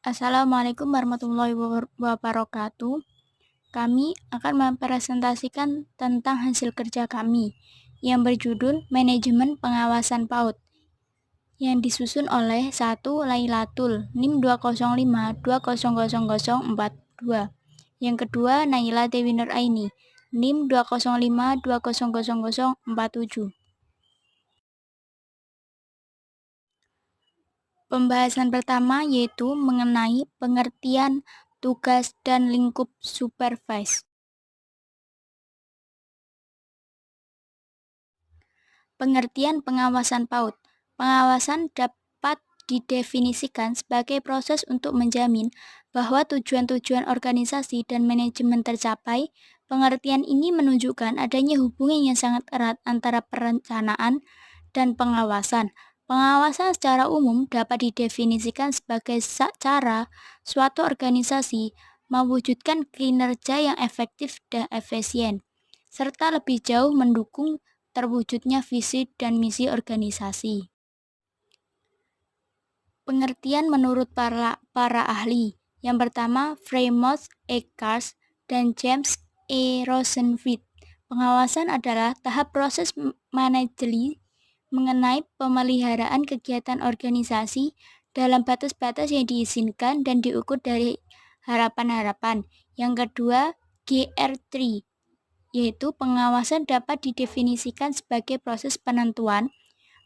Assalamualaikum warahmatullahi wabarakatuh. Kami akan mempresentasikan tentang hasil kerja kami yang berjudul Manajemen Pengawasan PAUD yang disusun oleh 1. Lailatul NIM 205200042. Yang kedua Naila Dewi Nur Aini NIM 205200047. Pembahasan pertama yaitu mengenai pengertian tugas dan lingkup supervise. Pengertian pengawasan PAUD. Pengawasan dapat didefinisikan sebagai proses untuk menjamin bahwa tujuan-tujuan organisasi dan manajemen tercapai. Pengertian ini menunjukkan adanya hubungan yang sangat erat antara perencanaan dan pengawasan. Pengawasan secara umum dapat didefinisikan sebagai cara suatu organisasi mewujudkan kinerja yang efektif dan efisien, serta lebih jauh mendukung terwujudnya visi dan misi organisasi. Pengertian menurut para ahli. Yang pertama, Freymouth Eckhart dan James E. Rosenfeld. Pengawasan adalah tahap proses manajeri mengenai pemeliharaan kegiatan organisasi dalam batas-batas yang diizinkan dan diukur dari harapan-harapan. Yang kedua, GR3, yaitu pengawasan dapat didefinisikan sebagai proses penentuan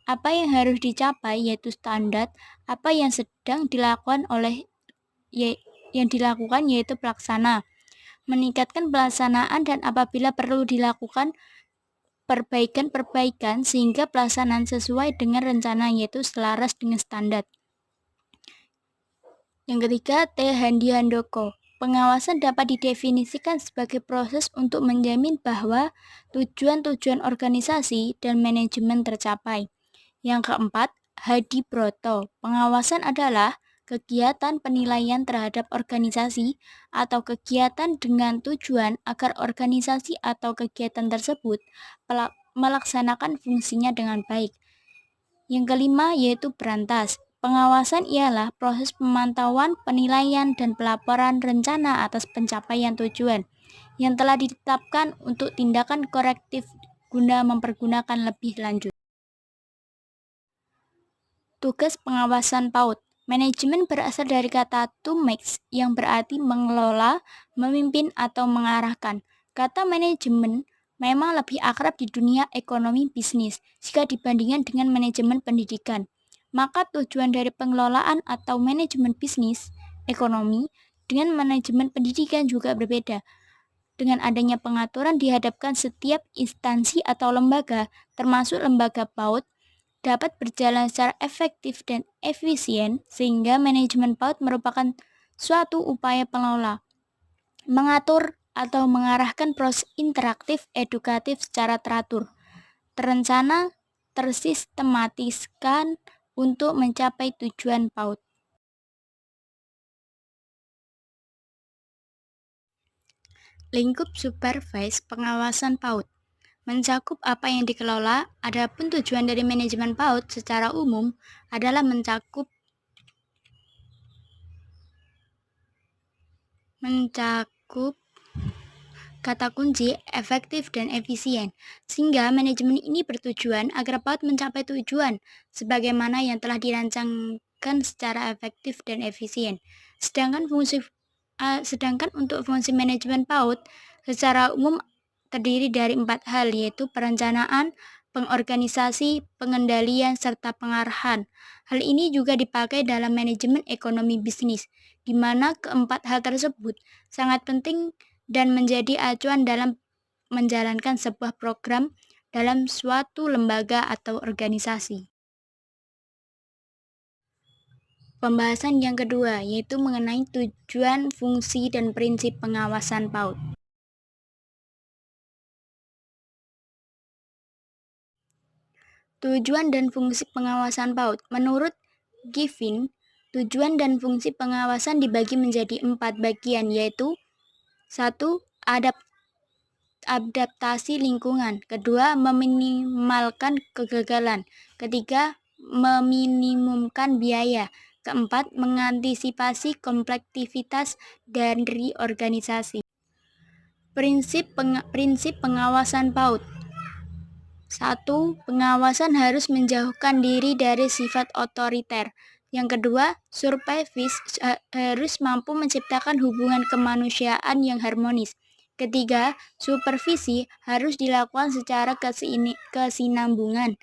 apa yang harus dicapai, yaitu standar, apa yang sedang dilakukan yaitu pelaksana, meningkatkan pelaksanaan dan apabila perlu dilakukan perbaikan sehingga pelaksanaan sesuai dengan rencana yaitu selaras dengan standar. Yang ketiga, T. Handi Handoko. Pengawasan dapat didefinisikan sebagai proses untuk menjamin bahwa tujuan-tujuan organisasi dan manajemen tercapai. Yang keempat, Hadi Broto. Pengawasan adalah kegiatan penilaian terhadap organisasi atau kegiatan dengan tujuan agar organisasi atau kegiatan tersebut melaksanakan fungsinya dengan baik. Yang kelima yaitu Berantas. Pengawasan ialah proses pemantauan, penilaian, dan pelaporan rencana atas pencapaian tujuan yang telah ditetapkan untuk tindakan korektif guna mempergunakan lebih lanjut. Tugas pengawasan PAUD. Manajemen berasal dari kata to make yang berarti mengelola, memimpin, atau mengarahkan. Kata manajemen memang lebih akrab di dunia ekonomi bisnis jika dibandingkan dengan manajemen pendidikan. Maka tujuan dari pengelolaan atau manajemen bisnis, ekonomi, dengan manajemen pendidikan juga berbeda. Dengan adanya pengaturan dihadapkan setiap instansi atau lembaga, termasuk lembaga PAUD, dapat berjalan secara efektif dan efisien sehingga manajemen PAUD merupakan suatu upaya pengelola, mengatur atau mengarahkan proses interaktif edukatif secara teratur, terencana, tersistematiskan untuk mencapai tujuan PAUD. Lingkup supervise pengawasan PAUD mencakup apa yang dikelola. Adapun tujuan dari manajemen PAUD secara umum adalah mencakup kata kunci efektif dan efisien, sehingga manajemen ini bertujuan agar PAUD mencapai tujuan sebagaimana yang telah dirancangkan secara efektif dan efisien. Sedangkan untuk fungsi manajemen PAUD secara umum terdiri dari 4 hal, yaitu perencanaan, pengorganisasi, pengendalian, serta pengarahan. Hal ini juga dipakai dalam manajemen ekonomi bisnis, di mana keempat hal tersebut sangat penting dan menjadi acuan dalam menjalankan sebuah program dalam suatu lembaga atau organisasi. Pembahasan yang kedua yaitu mengenai tujuan, fungsi, dan prinsip pengawasan PAUD. Tujuan dan fungsi pengawasan PAUD. Menurut Giffin, tujuan dan fungsi pengawasan dibagi menjadi 4 bagian, yaitu 1. Adaptasi lingkungan. Kedua, meminimalkan kegagalan. Ketiga, meminimumkan biaya. keempat, mengantisipasi kompleksitas dari organisasi. Prinsip pengawasan PAUD. 1. Pengawasan harus menjauhkan diri dari sifat otoriter. Yang kedua, supervisi harus mampu menciptakan hubungan kemanusiaan yang harmonis. Ketiga, supervisi harus dilakukan secara kesinambungan.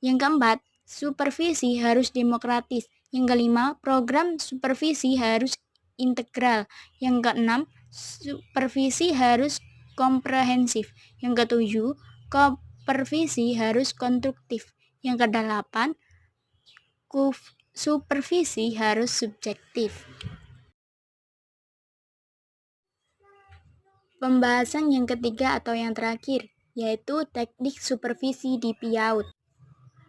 Yang keempat, supervisi harus demokratis. Yang kelima, program supervisi harus integral. Yang keenam, supervisi harus komprehensif. Yang ketujuh, supervisi harus konstruktif. Yang kedelapan, supervisi harus subjektif. Pembahasan yang ketiga atau yang terakhir, yaitu teknik supervisi di PIAUD.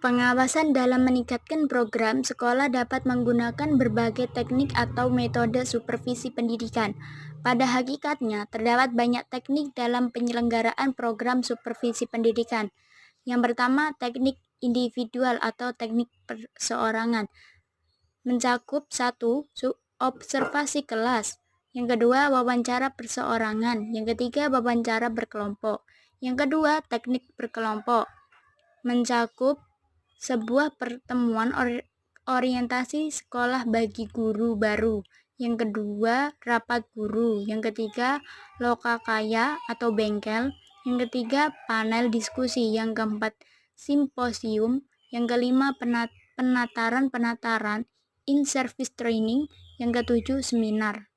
Pengawasan dalam meningkatkan program sekolah dapat menggunakan berbagai teknik atau metode supervisi pendidikan. Pada hakikatnya, terdapat banyak teknik dalam penyelenggaraan program supervisi pendidikan. Yang pertama, teknik individual atau teknik perseorangan. Mencakup 1. Observasi kelas. Yang kedua, wawancara perseorangan. Yang ketiga, wawancara berkelompok. Yang kedua, teknik berkelompok. Mencakup sebuah pertemuan orientasi sekolah bagi guru baru. Yang kedua, rapat guru. Yang ketiga, lokakaya atau bengkel. Yang ketiga, panel diskusi. Yang keempat, simposium. Yang kelima, penataran in-service training. Yang ketujuh, seminar.